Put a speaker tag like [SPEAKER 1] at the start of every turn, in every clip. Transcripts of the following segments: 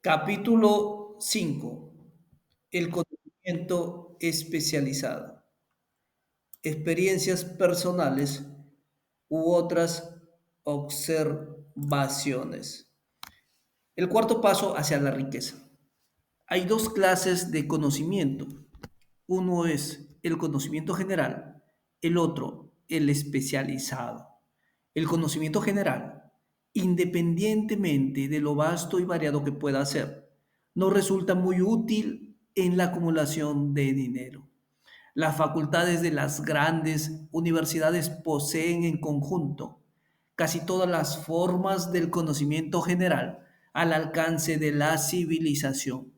[SPEAKER 1] Capítulo 5. El conocimiento especializado. Experiencias personales u otras observaciones. El cuarto paso hacia la riqueza. Hay dos clases de conocimiento. Uno es el conocimiento general, el otro el especializado. El conocimiento general, independientemente de lo vasto y variado que pueda ser, no resulta muy útil en la acumulación de dinero. Las facultades de las grandes universidades poseen en conjunto casi todas las formas del conocimiento general al alcance de la civilización.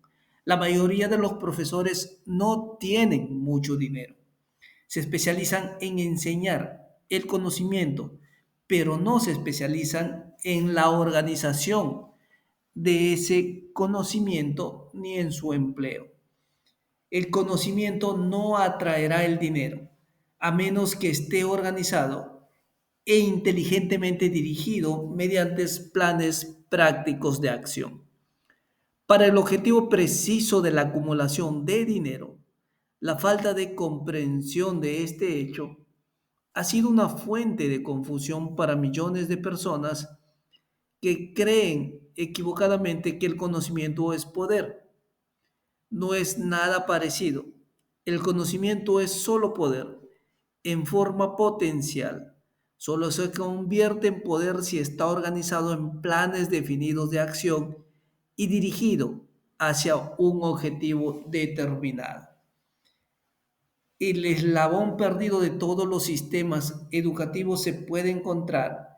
[SPEAKER 1] La mayoría de los profesores no tienen mucho dinero. Se especializan en enseñar el conocimiento, pero no se especializan en la organización de ese conocimiento ni en su empleo. El conocimiento no atraerá el dinero, a menos que esté organizado e inteligentemente dirigido mediante planes prácticos de acción. Para el objetivo preciso de la acumulación de dinero, la falta de comprensión de este hecho ha sido una fuente de confusión para millones de personas que creen equivocadamente que el conocimiento es poder. No es nada parecido. El conocimiento es solo poder, en forma potencial. Solo se convierte en poder si está organizado en planes definidos de acción y dirigido hacia un objetivo determinado. El eslabón perdido de todos los sistemas educativos se puede encontrar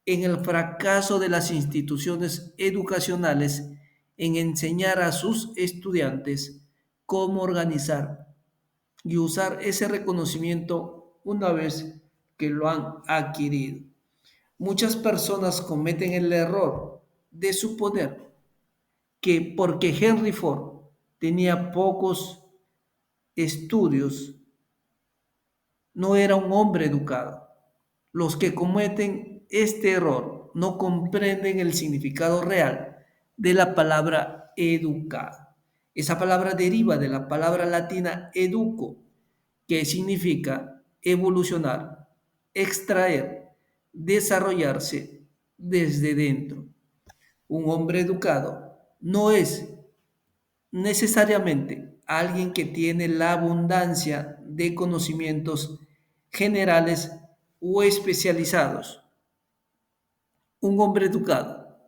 [SPEAKER 1] en el fracaso de las instituciones educacionales en enseñar a sus estudiantes cómo organizar y usar ese reconocimiento una vez que lo han adquirido. Muchas personas cometen el error de suponer que porque Henry Ford tenía pocos estudios, no era un hombre educado. Los que cometen este error no comprenden el significado real de la palabra educado. Esa palabra deriva de la palabra latina educo, que significa evolucionar, extraer, desarrollarse desde dentro. Un hombre educado no es necesariamente alguien que tiene la abundancia de conocimientos generales o especializados. Un hombre educado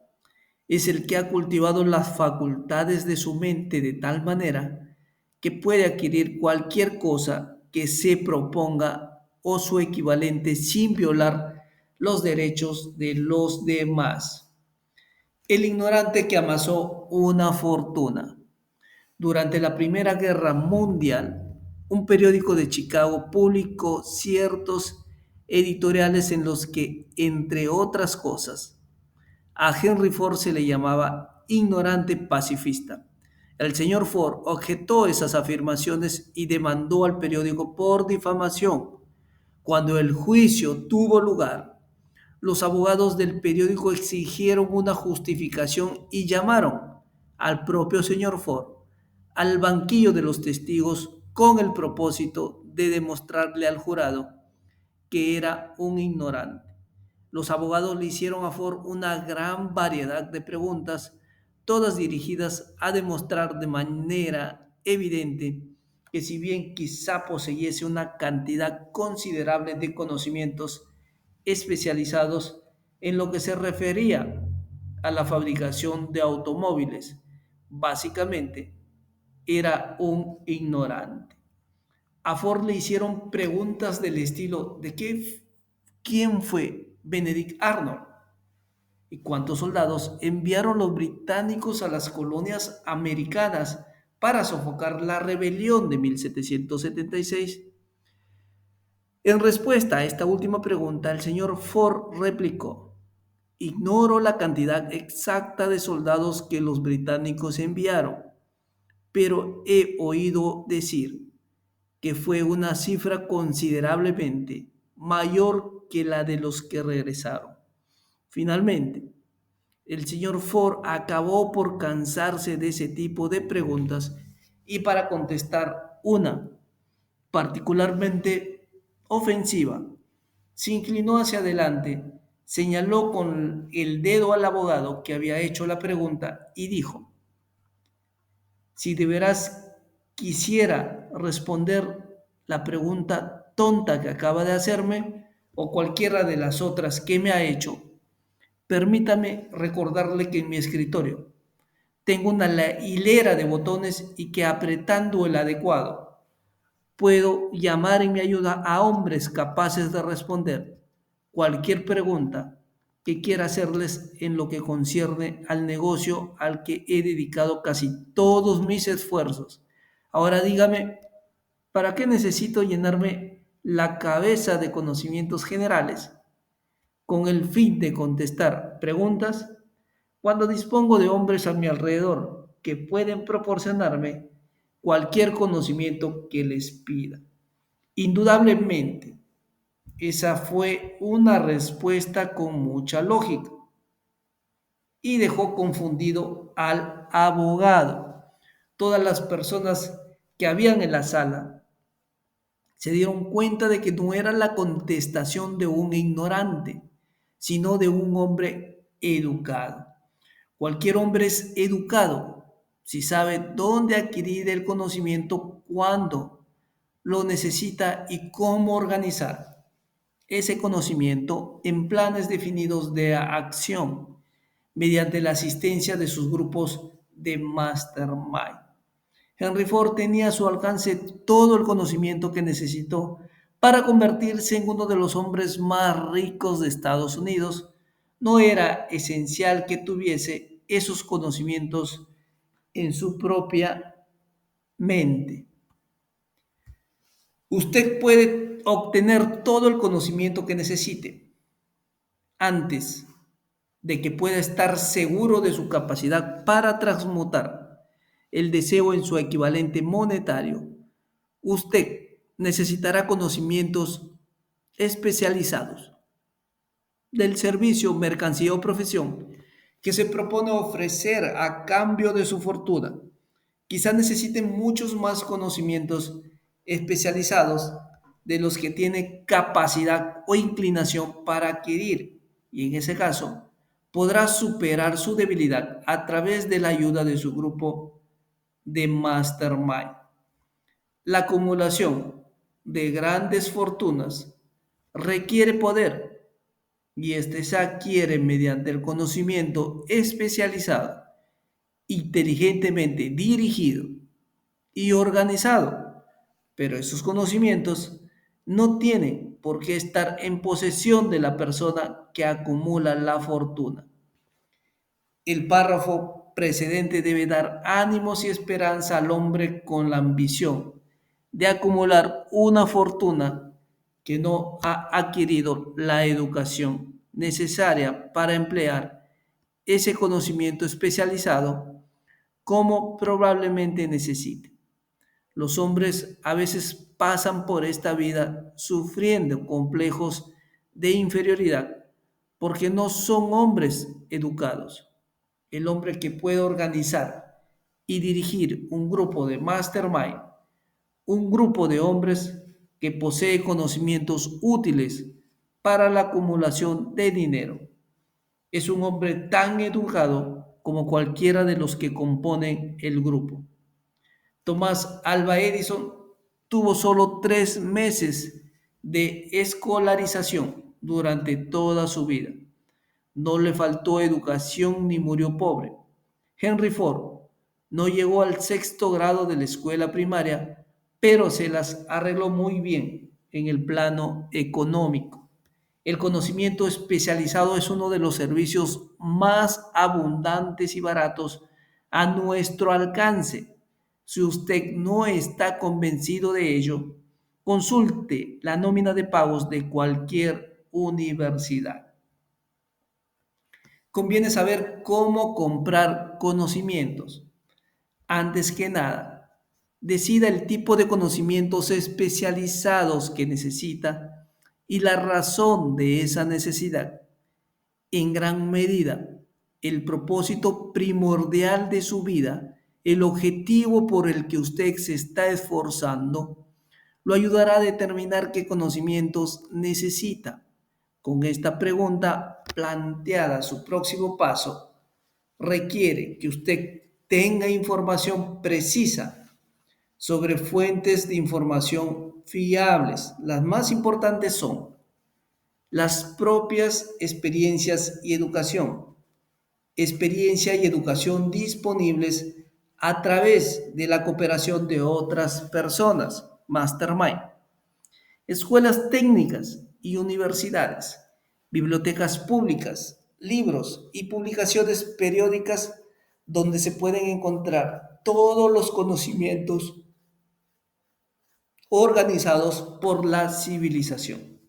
[SPEAKER 1] es el que ha cultivado las facultades de su mente de tal manera que puede adquirir cualquier cosa que se proponga o su equivalente sin violar los derechos de los demás. El ignorante que amasó una fortuna. Durante la Primera Guerra Mundial, un periódico de Chicago publicó ciertos editoriales en los que, entre otras cosas, a Henry Ford se le llamaba ignorante pacifista. El señor Ford objetó esas afirmaciones y demandó al periódico por difamación. Cuando el juicio tuvo lugar, los abogados del periódico exigieron una justificación y llamaron al propio señor Ford al banquillo de los testigos con el propósito de demostrarle al jurado que era un ignorante. Los abogados le hicieron a Ford una gran variedad de preguntas, todas dirigidas a demostrar de manera evidente que si bien quizá poseyese una cantidad considerable de conocimientos especializados en lo que se refería a la fabricación de automóviles, básicamente era un ignorante. A Ford le hicieron preguntas del estilo de quién fue Benedict Arnold y cuántos soldados enviaron los británicos a las colonias americanas para sofocar la rebelión de 1776. En respuesta a esta última pregunta, el señor Ford replicó: ignoro la cantidad exacta de soldados que los británicos enviaron, pero he oído decir que fue una cifra considerablemente mayor que la de los que regresaron. Finalmente, El señor Ford acabó por cansarse de ese tipo de preguntas y para contestar una particularmente ofensiva, se inclinó hacia adelante, señaló con el dedo al abogado que había hecho la pregunta y dijo: si de veras quisiera responder la pregunta tonta que acaba de hacerme o cualquiera de las otras que me ha hecho, permítame recordarle que en mi escritorio tengo una hilera de botones y que apretando el adecuado puedo llamar en mi ayuda a hombres capaces de responder cualquier pregunta que quiera hacerles en lo que concierne al negocio al que he dedicado casi todos mis esfuerzos. Ahora dígame, ¿para qué necesito llenarme la cabeza de conocimientos generales con el fin de contestar preguntas cuando dispongo de hombres a mi alrededor que pueden proporcionarme cualquier conocimiento que les pida? Indudablemente, esa fue una respuesta con mucha lógica y dejó confundido al abogado. Todas las personas que habían en la sala se dieron cuenta de que no era la contestación de un ignorante, sino de un hombre educado. Cualquier hombre es educado si sabe dónde adquirir el conocimiento, cuándo lo necesita y cómo organizar ese conocimiento en planes definidos de acción mediante la asistencia de sus grupos de mastermind. Henry Ford tenía a su alcance todo el conocimiento que necesitó para convertirse en uno de los hombres más ricos de Estados Unidos. No era esencial que tuviese esos conocimientos en su propia mente. Usted puede obtener todo el conocimiento que necesite antes de que pueda estar seguro de su capacidad para transmutar el deseo en su equivalente monetario. Usted necesitará conocimientos especializados del servicio, mercancía o profesión que se propone ofrecer a cambio de su fortuna. Quizá necesite muchos más conocimientos especializados de los que tiene capacidad o inclinación para adquirir, y en ese caso podrá superar su debilidad a través de la ayuda de su grupo de mastermind. La acumulación de grandes fortunas requiere poder y este se adquiere mediante el conocimiento especializado, inteligentemente dirigido y organizado. Pero esos conocimientos no tienen por qué estar en posesión de la persona que acumula la fortuna. El párrafo precedente debe dar ánimos y esperanza al hombre con la ambición de acumular una fortuna que no ha adquirido la educación necesaria para emplear ese conocimiento especializado como probablemente necesite. Los hombres a veces pasan por esta vida sufriendo complejos de inferioridad porque no son hombres educados. El hombre que puede organizar y dirigir un grupo de mastermind, un grupo de hombres que posee conocimientos útiles para la acumulación de dinero. Es un hombre tan educado como cualquiera de los que componen el grupo. Thomas Alva Edison tuvo solo 3 meses de escolarización durante toda su vida. No le faltó educación ni murió pobre. Henry Ford no llegó al sexto grado de la escuela primaria, pero se las arregló muy bien en el plano económico. El conocimiento especializado es uno de los servicios más abundantes y baratos a nuestro alcance. Si usted no está convencido de ello, consulte la nómina de pagos de cualquier universidad. Conviene saber cómo comprar conocimientos. Antes que nada, decida el tipo de conocimientos especializados que necesita y la razón de esa necesidad. En gran medida, el propósito primordial de su vida, el objetivo por el que usted se está esforzando, lo ayudará a determinar qué conocimientos necesita. Con esta pregunta planteada, su próximo paso requiere que usted tenga información precisa sobre fuentes de información fiables. Las más importantes son las propias experiencia y educación disponibles a través de la cooperación de otras personas, mastermind, escuelas técnicas y universidades, bibliotecas públicas, libros y publicaciones periódicas donde se pueden encontrar todos los conocimientos organizados por la civilización.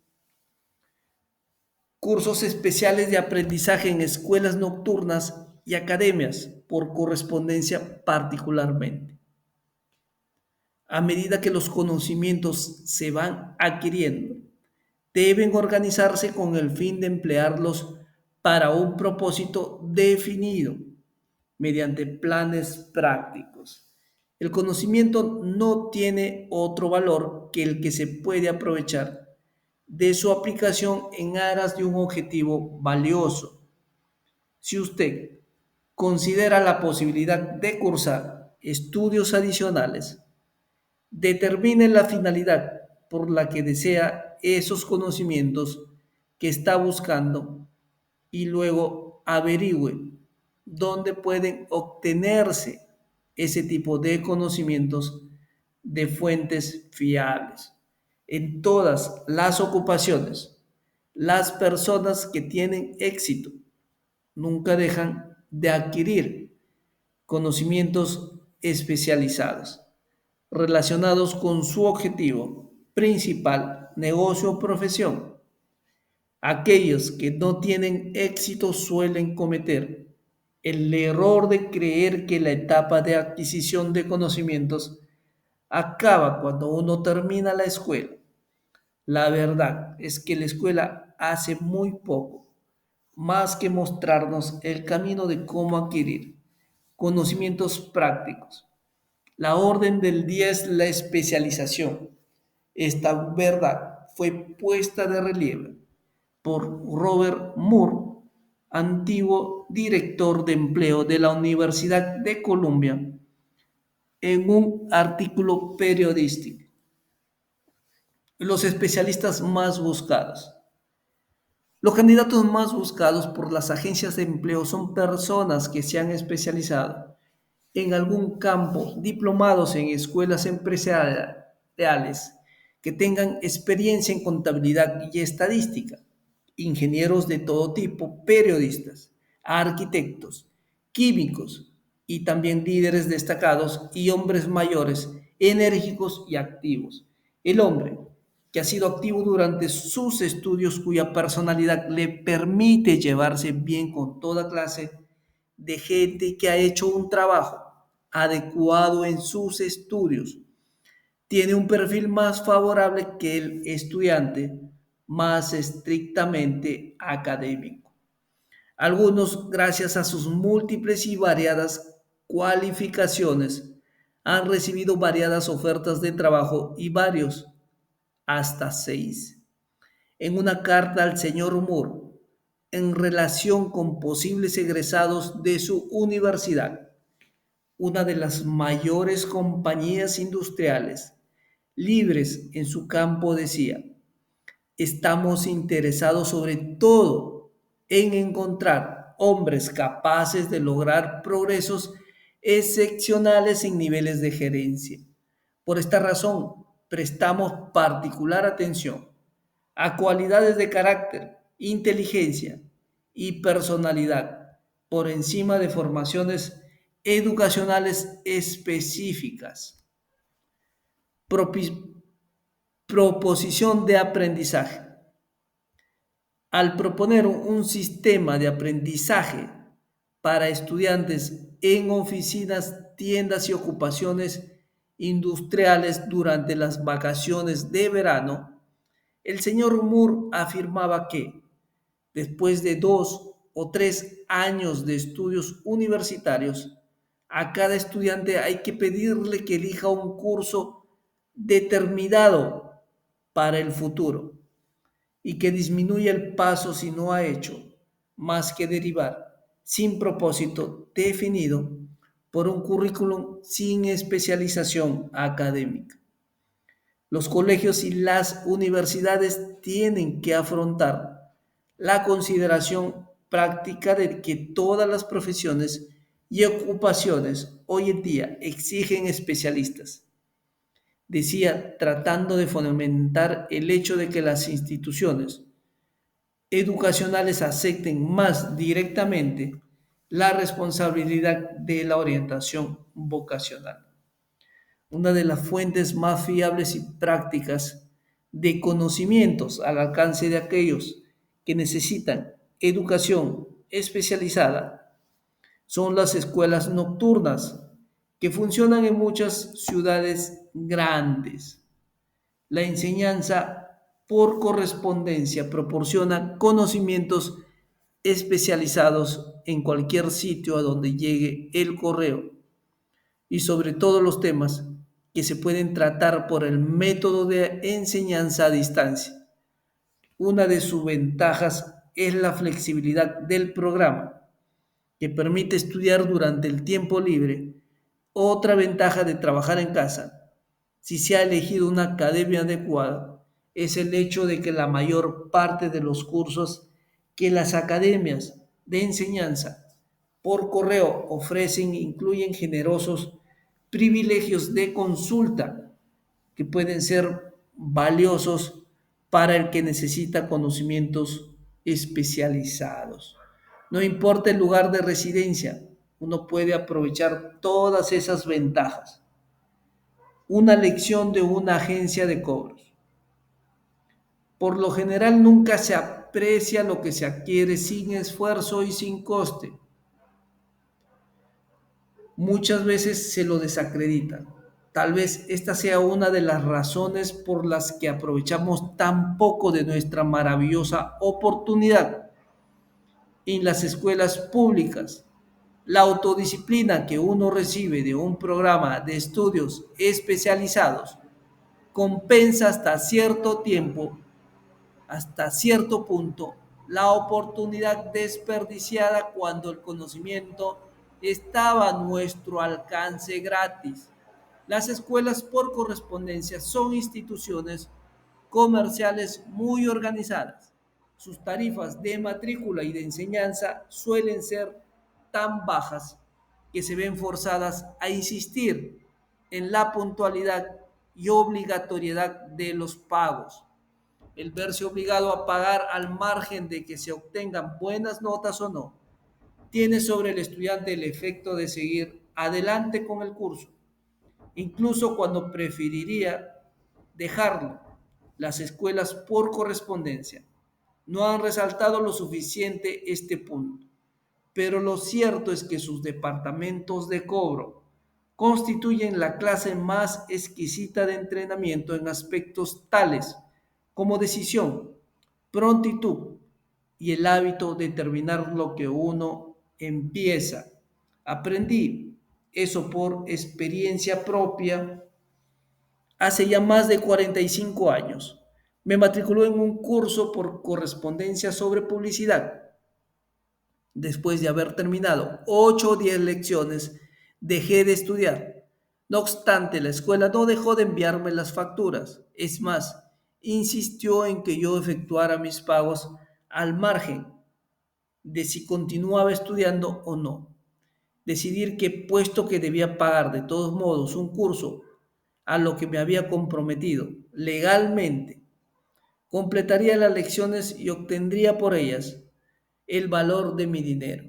[SPEAKER 1] Cursos especiales de aprendizaje en escuelas nocturnas y academias por correspondencia particularmente. A medida que los conocimientos se van adquiriendo, deben organizarse con el fin de emplearlos para un propósito definido mediante planes prácticos. El conocimiento no tiene otro valor que el que se puede aprovechar de su aplicación en aras de un objetivo valioso. Si usted considera la posibilidad de cursar estudios adicionales, determine la finalidad por la que desea esos conocimientos que está buscando y luego averigüe dónde pueden obtenerse ese tipo de conocimientos de fuentes fiables. En todas las ocupaciones, las personas que tienen éxito nunca dejan de adquirir conocimientos especializados relacionados con su objetivo principal, negocio o profesión. Aquellos que no tienen éxito suelen cometer el error de creer que la etapa de adquisición de conocimientos acaba cuando uno termina la escuela. La verdad es que la escuela hace muy poco más que mostrarnos el camino de cómo adquirir conocimientos prácticos. La orden del día es la especialización. Esta verdad fue puesta de relieve por Robert Moore, antiguo director de empleo de la Universidad de Columbia, en un artículo periodístico. Los especialistas más buscados. Los candidatos más buscados por las agencias de empleo son personas que se han especializado en algún campo, diplomados en escuelas empresariales, que tengan experiencia en contabilidad y estadística, ingenieros de todo tipo, periodistas, arquitectos, químicos y también líderes destacados y hombres mayores, enérgicos y activos. El hombre que ha sido activo durante sus estudios, cuya personalidad le permite llevarse bien con toda clase de gente que ha hecho un trabajo adecuado en sus estudios, tiene un perfil más favorable que el estudiante más estrictamente académico. Algunos, gracias a sus múltiples y variadas cualificaciones, han recibido variadas ofertas de trabajo y varios, hasta 6. En una carta al señor Moore, en relación con posibles egresados de su universidad, una de las mayores compañías industriales libres en su campo, decía: estamos interesados sobre todo en encontrar hombres capaces de lograr progresos excepcionales en niveles de gerencia. Por esta razón, prestamos particular atención a cualidades de carácter, inteligencia y personalidad por encima de formaciones educacionales específicas. Propi- Proposición de aprendizaje. Al proponer un sistema de aprendizaje para estudiantes en oficinas, tiendas y ocupaciones industriales durante las vacaciones de verano, el señor Moore afirmaba que después de 2 o 3 años de estudios universitarios, a cada estudiante hay que pedirle que elija un curso determinado para el futuro y que disminuya el paso si no ha hecho más que derivar sin propósito definido por un currículum sin especialización académica. Los colegios y las universidades tienen que afrontar la consideración práctica de que todas las profesiones y ocupaciones hoy en día exigen especialistas. Decía, tratando de fomentar el hecho de que las instituciones educacionales acepten más directamente la responsabilidad de la orientación vocacional. Una de las fuentes más fiables y prácticas de conocimientos al alcance de aquellos que necesitan educación especializada son las escuelas nocturnas que funcionan en muchas ciudades grandes. La enseñanza por correspondencia proporciona conocimientos especializados en cualquier sitio a donde llegue el correo y sobre todos los temas que se pueden tratar por el método de enseñanza a distancia. Una de sus ventajas es la flexibilidad del programa, que permite estudiar durante el tiempo libre. Otra ventaja de trabajar en casa, si se ha elegido una academia adecuada, es el hecho de que la mayor parte de los cursos que las academias de enseñanza por correo ofrecen incluyen generosos privilegios de consulta que pueden ser valiosos para el que necesita conocimientos especializados. No importa el lugar de residencia, uno puede aprovechar todas esas ventajas. Una lección de una agencia de cobros. Por lo general nunca se aprecia lo que se adquiere sin esfuerzo y sin coste. Muchas veces se lo desacredita. Tal vez esta sea una de las razones por las que aprovechamos tan poco de nuestra maravillosa oportunidad en las escuelas públicas. La autodisciplina que uno recibe de un programa de estudios especializados compensa hasta cierto punto, la oportunidad desperdiciada cuando el conocimiento estaba a nuestro alcance gratis. Las escuelas por correspondencia son instituciones comerciales muy organizadas. Sus tarifas de matrícula y de enseñanza suelen ser tan bajas que se ven forzadas a insistir en la puntualidad y obligatoriedad de los pagos. El verse obligado a pagar al margen de que se obtengan buenas notas o no, tiene sobre el estudiante el efecto de seguir adelante con el curso, incluso cuando preferiría dejarlo. Las escuelas por correspondencia no han resaltado lo suficiente este punto, pero lo cierto es que sus departamentos de cobro constituyen la clase más exquisita de entrenamiento en aspectos tales como decisión, prontitud y el hábito de terminar lo que uno empieza. Aprendí eso por experiencia propia hace ya más de 45 años. Me matriculó en un curso por correspondencia sobre publicidad. Después de haber terminado 8 o 10 lecciones, dejé de estudiar. No obstante, la escuela no dejó de enviarme las facturas. Es más, insistió en que yo efectuara mis pagos al margen de si continuaba estudiando o no. Decidir que, puesto que debía pagar de todos modos un curso a lo que me había comprometido legalmente, completaría las lecciones y obtendría por ellas el valor de mi dinero.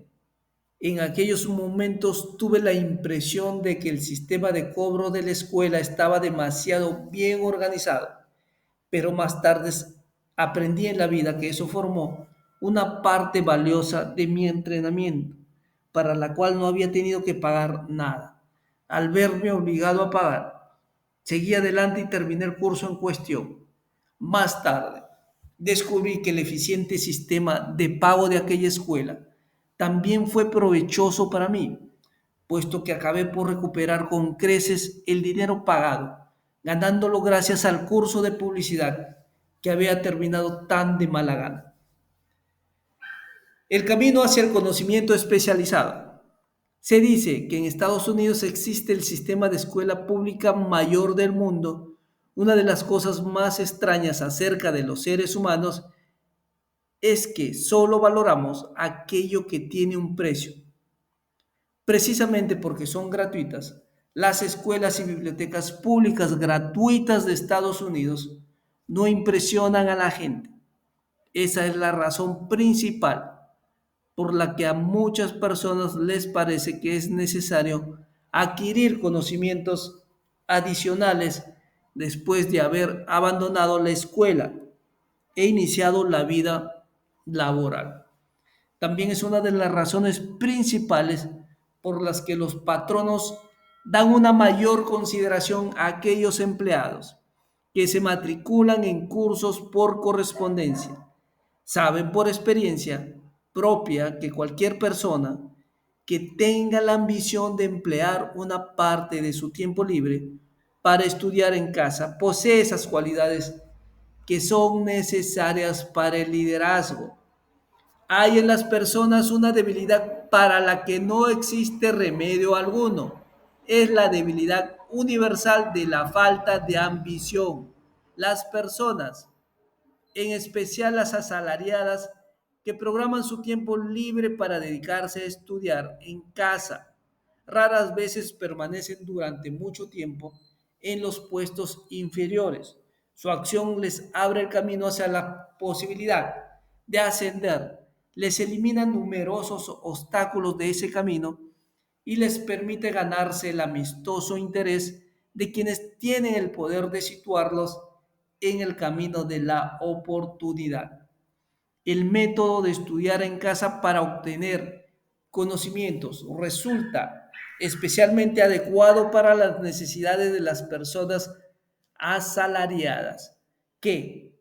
[SPEAKER 1] En aquellos momentos tuve la impresión de que el sistema de cobro de la escuela estaba demasiado bien organizado, pero más tarde aprendí en la vida que eso formó una parte valiosa de mi entrenamiento, para la cual no había tenido que pagar nada. Al verme obligado a pagar, seguí adelante y terminé el curso en cuestión. Más tarde, descubrí que el eficiente sistema de pago de aquella escuela también fue provechoso para mí, puesto que acabé por recuperar con creces el dinero pagado, ganándolo gracias al curso de publicidad que había terminado tan de mala gana. El camino hacia el conocimiento especializado. Se dice que en Estados Unidos existe el sistema de escuela pública mayor del mundo. Una de las cosas más extrañas acerca de los seres humanos es que solo valoramos aquello que tiene un precio. Precisamente porque son gratuitas, las escuelas y bibliotecas públicas gratuitas de Estados Unidos no impresionan a la gente. Esa es la razón principal por la que a muchas personas les parece que es necesario adquirir conocimientos adicionales después de haber abandonado la escuela e iniciado la vida laboral. También es una de las razones principales por las que los patronos dan una mayor consideración a aquellos empleados que se matriculan en cursos por correspondencia. Saben por experiencia propia que cualquier persona que tenga la ambición de emplear una parte de su tiempo libre para estudiar en casa posee esas cualidades que son necesarias para el liderazgo. Hay en las personas una debilidad para la que no existe remedio alguno. Es la debilidad universal de la falta de ambición. Las personas, en especial las asalariadas, que programan su tiempo libre para dedicarse a estudiar en casa, raras veces permanecen durante mucho tiempo en los puestos inferiores. Su acción les abre el camino hacia la posibilidad de ascender, les elimina numerosos obstáculos de ese camino y les permite ganarse el amistoso interés de quienes tienen el poder de situarlos en el camino de la oportunidad. El método de estudiar en casa para obtener conocimientos resulta especialmente adecuado para las necesidades de las personas asalariadas que,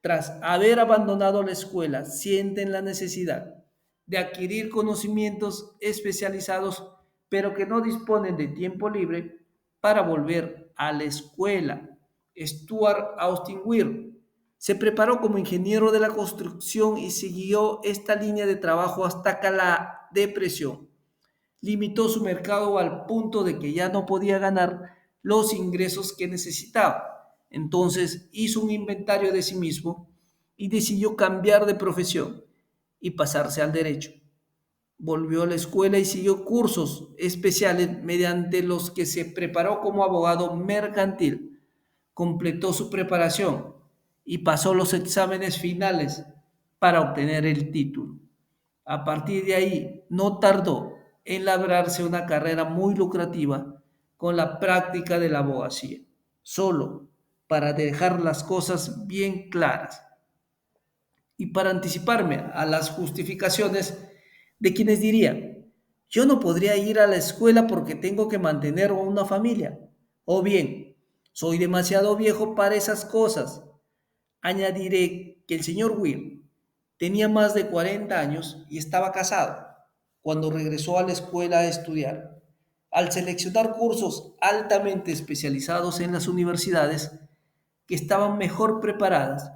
[SPEAKER 1] tras haber abandonado la escuela, sienten la necesidad de adquirir conocimientos especializados, pero que no disponen de tiempo libre para volver a la escuela. Stuart Austin Weir se preparó como ingeniero de la construcción y siguió esta línea de trabajo hasta que la depresión limitó su mercado al punto de que ya no podía ganar los ingresos que necesitaba. Entonces hizo un inventario de sí mismo y decidió cambiar de profesión y pasarse al derecho. Volvió a la escuela y siguió cursos especiales mediante los que se preparó como abogado mercantil. Completó su preparación y pasó los exámenes finales para obtener el título. A partir de ahí, no tardó en labrarse una carrera muy lucrativa con la práctica de la abogacía, solo para dejar las cosas bien claras y para anticiparme a las justificaciones de quienes dirían, yo no podría ir a la escuela porque tengo que mantener una familia, o bien, soy demasiado viejo para esas cosas. Añadiré que el señor Will tenía más de 40 años y estaba casado cuando regresó a la escuela a estudiar. Al seleccionar cursos altamente especializados en las universidades que estaban mejor preparadas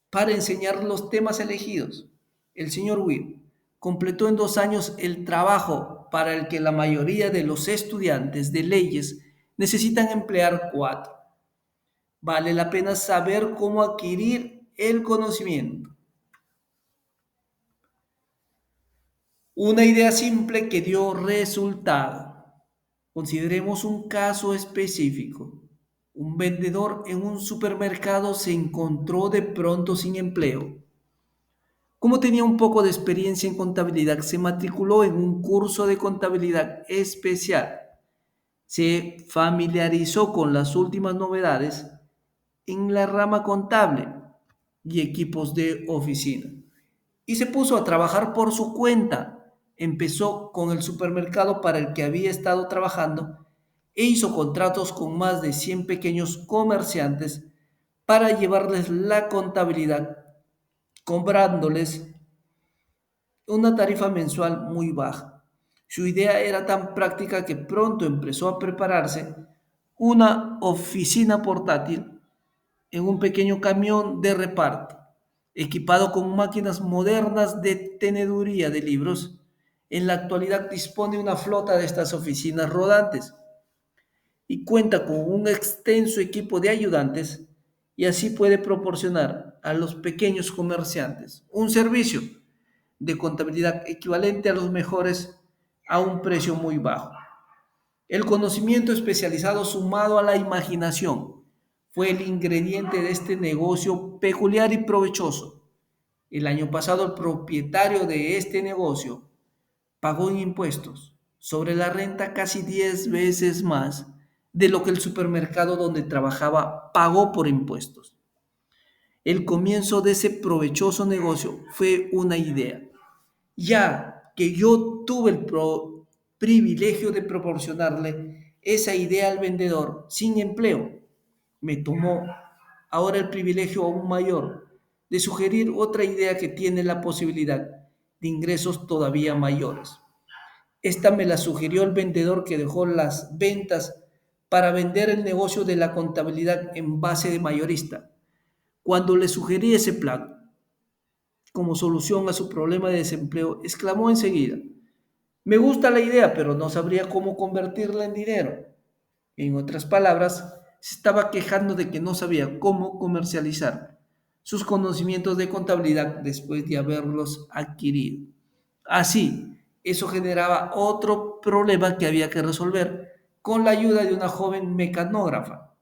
[SPEAKER 1] para enseñar los temas elegidos, el señor Will completó en 2 años el trabajo para el que la mayoría de los estudiantes de leyes necesitan emplear 4. Vale la pena saber cómo adquirir el conocimiento. Una idea simple que dio resultado. Consideremos un caso específico. Un vendedor en un supermercado se encontró de pronto sin empleo. Como tenía un poco de experiencia en contabilidad, se matriculó en un curso de contabilidad especial. Se familiarizó con las últimas novedades en la rama contable y equipos de oficina. Y se puso a trabajar por su cuenta. Empezó con el supermercado para el que había estado trabajando e hizo contratos con más de 100 pequeños comerciantes para llevarles la contabilidad, cobrándoles una tarifa mensual muy baja. Su idea era tan práctica que pronto empezó a prepararse una oficina portátil en un pequeño camión de reparto, equipado con máquinas modernas de teneduría de libros. En la actualidad dispone una flota de estas oficinas rodantes y cuenta con un extenso equipo de ayudantes y así puede proporcionar a los pequeños comerciantes un servicio de contabilidad equivalente a los mejores a un precio muy bajo. El conocimiento especializado sumado a la imaginación fue el ingrediente de este negocio peculiar y provechoso. El año pasado el propietario de este negocio pagó en impuestos sobre la renta casi 10 veces más de lo que el supermercado donde trabajaba pagó por impuestos. El comienzo de ese provechoso negocio fue una idea, ya que yo tuve el privilegio de proporcionarle esa idea al vendedor sin empleo. Me tomó ahora el privilegio aún mayor de sugerir otra idea que tiene la posibilidad de ingresos todavía mayores. Esta me la sugirió el vendedor que dejó las ventas para vender el negocio de la contabilidad en base de mayorista. Cuando le sugerí ese plan como solución a su problema de desempleo, exclamó enseguida: me gusta la idea, pero no sabría cómo convertirla en dinero. En otras palabras, se estaba quejando de que no sabía cómo comercializar sus conocimientos de contabilidad después de haberlos adquirido. Así, eso generaba otro problema que había que resolver con la ayuda de una joven mecanógrafa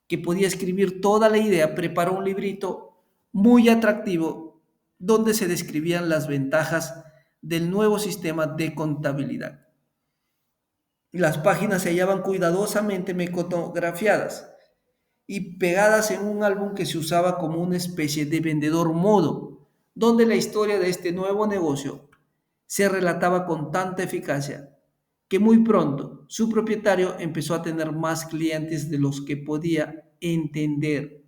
[SPEAKER 1] que podía escribir toda la idea. Preparó un librito muy atractivo donde se describían las ventajas del nuevo sistema de contabilidad. Las páginas se hallaban cuidadosamente meconografiadas y pegadas en un álbum que se usaba como una especie de vendedor mudo, donde la historia de este nuevo negocio se relataba con tanta eficacia que muy pronto su propietario empezó a tener más clientes de los que podía entender.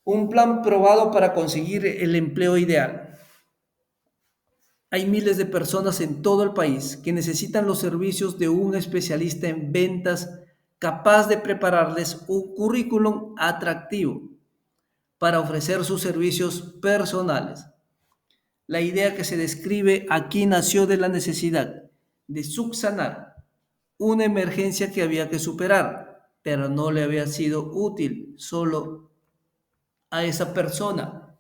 [SPEAKER 1] Un plan probado para conseguir el empleo ideal. Hay miles de personas en todo el país que necesitan los servicios de un especialista en ventas capaz de prepararles un currículum atractivo para ofrecer sus servicios personales. La idea que se describe aquí nació de la necesidad de subsanar una emergencia que había que superar, pero no le había sido útil solo a esa persona.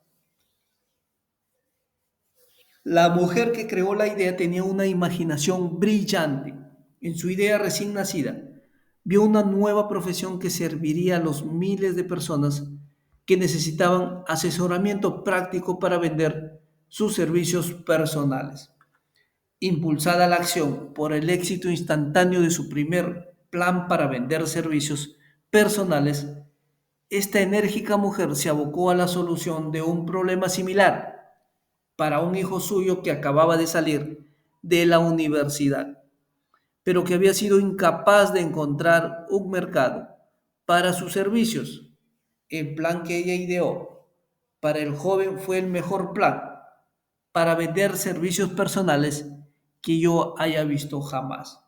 [SPEAKER 1] La mujer que creó la idea tenía una imaginación brillante. En su idea recién nacida, vio una nueva profesión que serviría a los miles de personas que necesitaban asesoramiento práctico para vender sus servicios personales. Impulsada a la acción por el éxito instantáneo de su primer plan para vender servicios personales, esta enérgica mujer se abocó a la solución de un problema similar para un hijo suyo que acababa de salir de la universidad, pero que había sido incapaz de encontrar un mercado para sus servicios. El plan que ella ideó para el joven fue el mejor plan para vender servicios personales que yo haya visto jamás.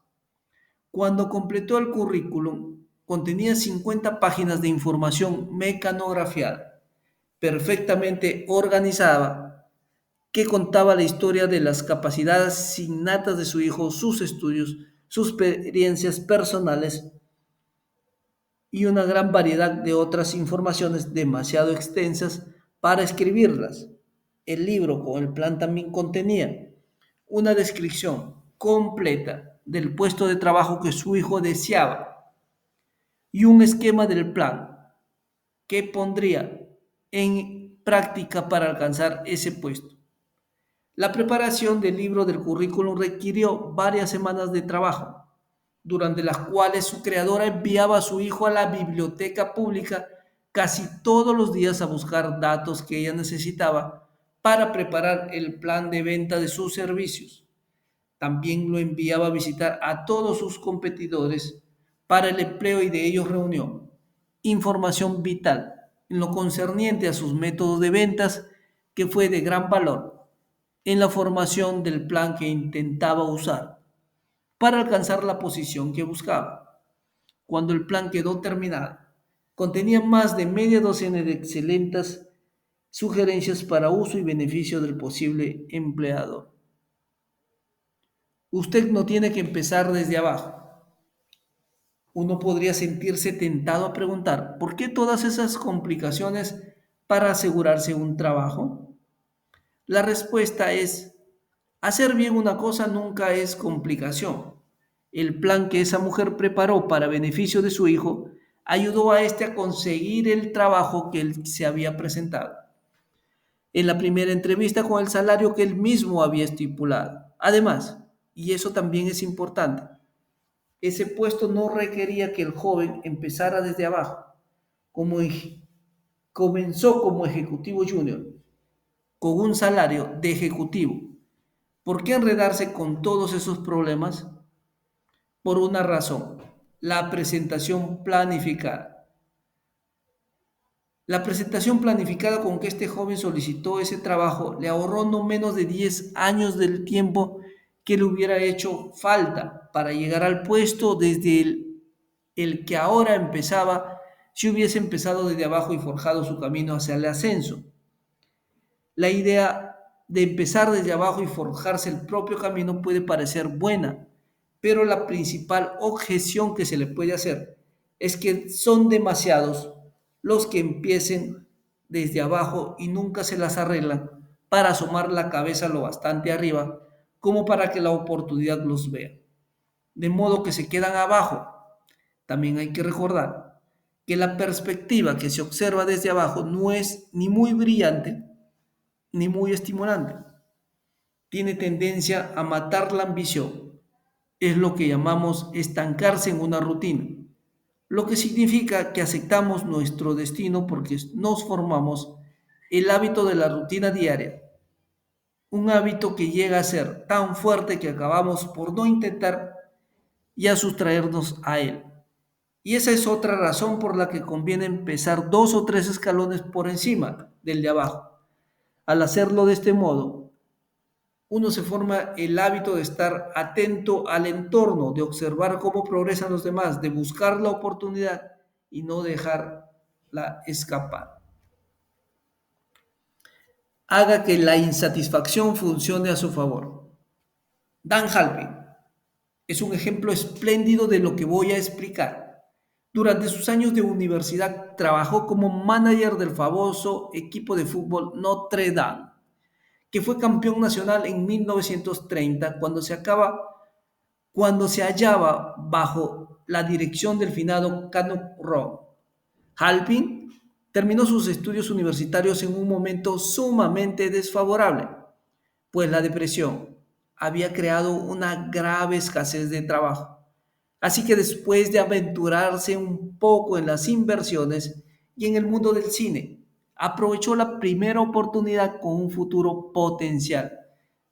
[SPEAKER 1] Cuando completó el currículum, contenía 50 páginas de información mecanografiada, perfectamente organizada, que contaba la historia de las capacidades innatas de su hijo, sus estudios, sus experiencias personales y una gran variedad de otras informaciones demasiado extensas para escribirlas. El libro con el plan también contenía una descripción completa del puesto de trabajo que su hijo deseaba y un esquema del plan que pondría en práctica para alcanzar ese puesto. La preparación del libro del currículum requirió varias semanas de trabajo, durante las cuales su creadora enviaba a su hijo a la biblioteca pública casi todos los días a buscar datos que ella necesitaba para preparar el plan de venta de sus servicios. También lo enviaba a visitar a todos sus competidores para el empleo y de ellos reunió información vital en lo concerniente a sus métodos de ventas que fue de gran valor. en la formación del plan que intentaba usar para alcanzar la posición que buscaba. Cuando el plan quedó terminado, contenía más de media docena de excelentes sugerencias para uso y beneficio del posible empleado. Usted no tiene que empezar desde abajo. Uno podría sentirse tentado a preguntar, ¿por qué todas esas complicaciones para asegurarse un trabajo? La respuesta es, hacer bien una cosa nunca es complicación. El plan que esa mujer preparó para beneficio de su hijo ayudó a este a conseguir el trabajo que él se había presentado en la primera entrevista con el salario que él mismo había estipulado. Además, y eso también es importante, ese puesto no requería que el joven empezara desde abajo, como comenzó como ejecutivo junior, con un salario de ejecutivo. ¿Por qué enredarse con todos esos problemas? Por una razón, la presentación planificada. La presentación planificada con que este joven solicitó ese trabajo le ahorró no menos de 10 años del tiempo que le hubiera hecho falta para llegar al puesto desde el que ahora empezaba si hubiese empezado desde abajo y forjado su camino hacia el ascenso. La idea de empezar desde abajo y forjarse el propio camino puede parecer buena, pero la principal objeción que se le puede hacer es que son demasiados los que empiecen desde abajo y nunca se las arreglan para asomar la cabeza lo bastante arriba como para que la oportunidad los vea. De modo que se quedan abajo. También hay que recordar que la perspectiva que se observa desde abajo no es ni muy brillante ni muy estimulante. Tiene tendencia a matar la ambición. Es lo que llamamos estancarse en una rutina, lo que significa que aceptamos nuestro destino porque nos formamos el hábito de la rutina diaria, un hábito que llega a ser tan fuerte que acabamos por no intentar y a sustraernos a él. Y esa es otra razón por la que conviene empezar 2 o 3 escalones por encima del de abajo. Al hacerlo de este modo, uno se forma el hábito de estar atento al entorno, de observar cómo progresan los demás, de buscar la oportunidad y no dejarla escapar. Haga que la insatisfacción funcione a su favor. Dan Halpin es un ejemplo espléndido de lo que voy a explicar. Durante sus años de universidad trabajó como manager del famoso equipo de fútbol Notre Dame, que fue campeón nacional en 1930 cuando se hallaba bajo la dirección del finado Knuth Rom. Halpin terminó sus estudios universitarios en un momento sumamente desfavorable, pues la depresión había creado una grave escasez de trabajo. Así que después de aventurarse un poco en las inversiones y en el mundo del cine, aprovechó la primera oportunidad con un futuro potencial,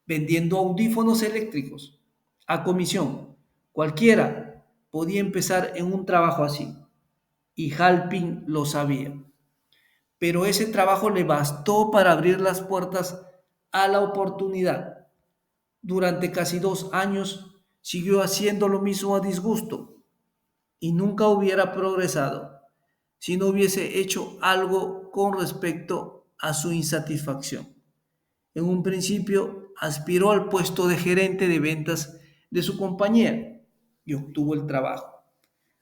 [SPEAKER 1] vendiendo audífonos eléctricos a comisión. Cualquiera podía empezar en un trabajo así, y Halpin lo sabía. Pero ese trabajo le bastó para abrir las puertas a la oportunidad. Durante casi 2 años siguió haciendo lo mismo a disgusto y nunca hubiera progresado si no hubiese hecho algo con respecto a su insatisfacción. En un principio aspiró al puesto de gerente de ventas de su compañía y obtuvo el trabajo.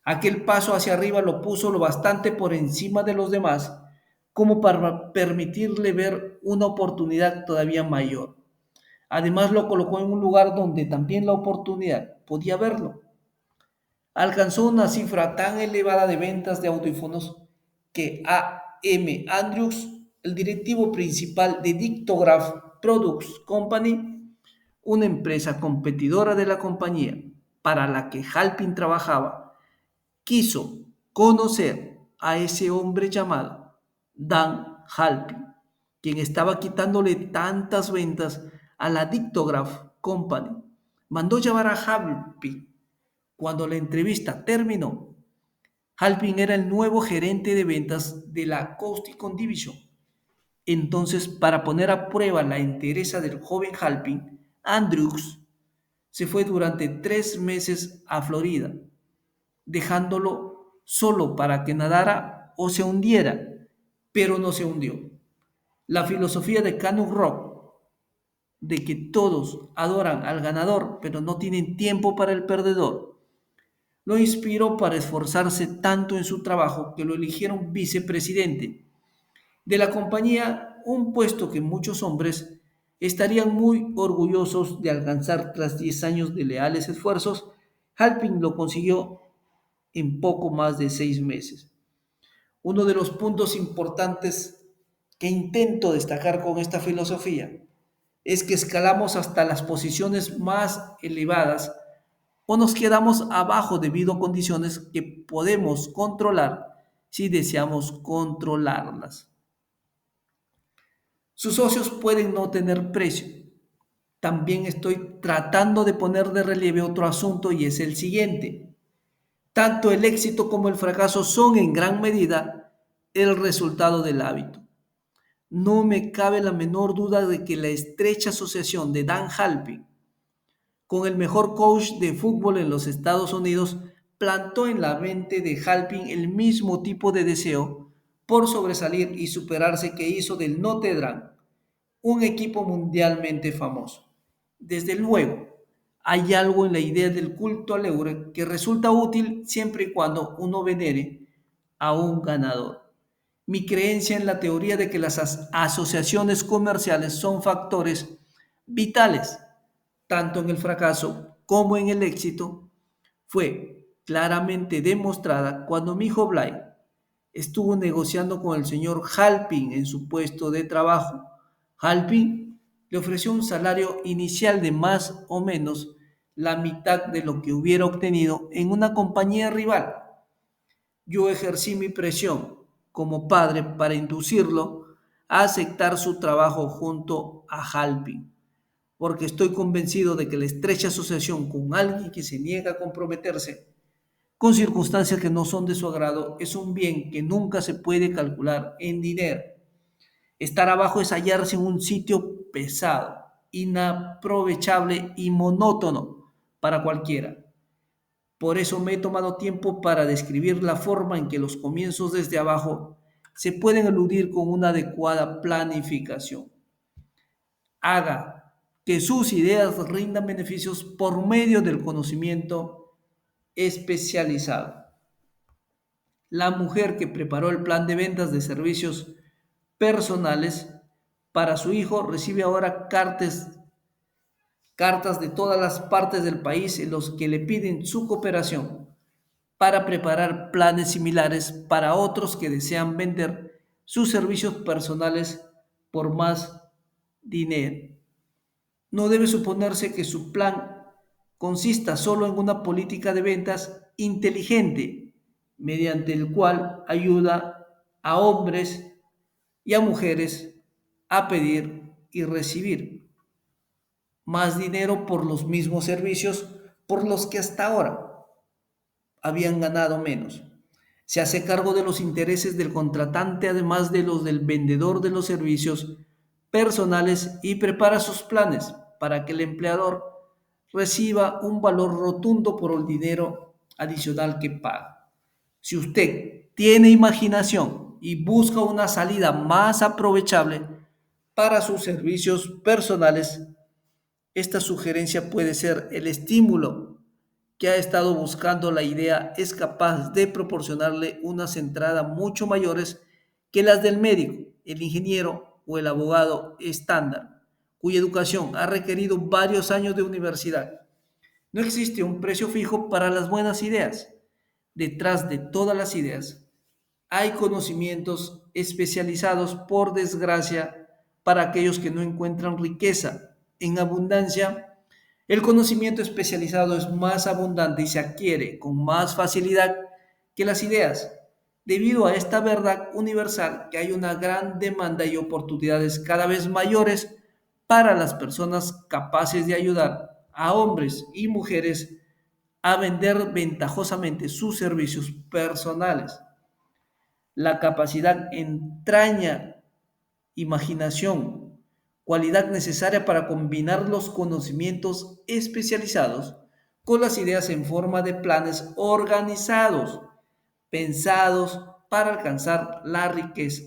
[SPEAKER 1] Aquel paso hacia arriba lo puso lo bastante por encima de los demás como para permitirle ver una oportunidad todavía mayor. Además lo colocó en un lugar donde también la oportunidad podía verlo. Alcanzó una cifra tan elevada de ventas de audífonos que A. M. Andrews, el directivo principal de Dictograph Products Company, una empresa competidora de la compañía para la que Halpin trabajaba, quiso conocer a ese hombre llamado Dan Halpin, quien estaba quitándole tantas ventas a la Dictograph Company. Mandó llamar a Halpin. Cuando la entrevista terminó, Halpin era el nuevo gerente de ventas de la Coasticon Division Entonces, para poner a prueba la entereza del joven Halpin, Andrews se fue durante 3 meses a Florida, dejándolo solo para que nadara o se hundiera, pero no se hundió. La filosofía de Canoe Rock, de que todos adoran al ganador, pero no tienen tiempo para el perdedor, lo inspiró para esforzarse tanto en su trabajo que lo eligieron vicepresidente de la compañía, un puesto que muchos hombres estarían muy orgullosos de alcanzar tras 10 años de leales esfuerzos. Halpin lo consiguió en poco más de 6 meses. Uno de los puntos importantes que intento destacar con esta filosofía es que escalamos hasta las posiciones más elevadas o nos quedamos abajo debido a condiciones que podemos controlar si deseamos controlarlas. Sus socios pueden no tener precio. También estoy tratando de poner de relieve otro asunto y es el siguiente. Tanto el éxito como el fracaso son en gran medida el resultado del hábito. No me cabe la menor duda de que la estrecha asociación de Dan Halpin con el mejor coach de fútbol en los Estados Unidos plantó en la mente de Halpin el mismo tipo de deseo por sobresalir y superarse que hizo del Notre Dame un equipo mundialmente famoso. Desde luego, hay algo en la idea del culto al euro que resulta útil siempre y cuando uno venere a un ganador. Mi creencia en la teoría de que las asociaciones comerciales son factores vitales, tanto en el fracaso como en el éxito, fue claramente demostrada cuando mi hijo Blay estuvo negociando con el señor Halpin en su puesto de trabajo. Halpin le ofreció un salario inicial de más o menos la mitad de lo que hubiera obtenido en una compañía rival. Yo ejercí mi presión como padre para inducirlo a aceptar su trabajo junto a Halpin, porque estoy convencido de que la estrecha asociación con alguien que se niega a comprometerse con circunstancias que no son de su agrado es un bien que nunca se puede calcular en dinero. Estar abajo es hallarse en un sitio pesado, inaprovechable y monótono para cualquiera. Por eso me he tomado tiempo para describir la forma en que los comienzos desde abajo se pueden eludir con una adecuada planificación. Haga que sus ideas rindan beneficios por medio del conocimiento especializado. La mujer que preparó el plan de ventas de servicios personales para su hijo recibe ahora cartas de todas las partes del país en los que le piden su cooperación para preparar planes similares para otros que desean vender sus servicios personales por más dinero. No debe suponerse que su plan consista solo en una política de ventas inteligente, mediante el cual ayuda a hombres y a mujeres a pedir y recibir más dinero por los mismos servicios por los que hasta ahora habían ganado menos. Se hace cargo de los intereses del contratante, además de los del vendedor de los servicios personales, y prepara sus planes para que el empleador reciba un valor rotundo por el dinero adicional que paga. Si usted tiene imaginación y busca una salida más aprovechable para sus servicios personales, esta sugerencia puede ser el estímulo que ha estado buscando. La idea es capaz de proporcionarle unas entradas mucho mayores que las del médico, el ingeniero o el abogado estándar, cuya educación ha requerido varios años de universidad. No existe un precio fijo para las buenas ideas. Detrás de todas las ideas hay conocimientos especializados, por desgracia, para aquellos que no encuentran riqueza en abundancia. El conocimiento especializado es más abundante y se adquiere con más facilidad que las ideas, debido a esta verdad universal que hay una gran demanda y oportunidades cada vez mayores para las personas capaces de ayudar a hombres y mujeres a vender ventajosamente sus servicios personales. La capacidad entraña Imaginación, cualidad necesaria para combinar los conocimientos especializados con las ideas en forma de planes organizados, pensados para alcanzar la riqueza.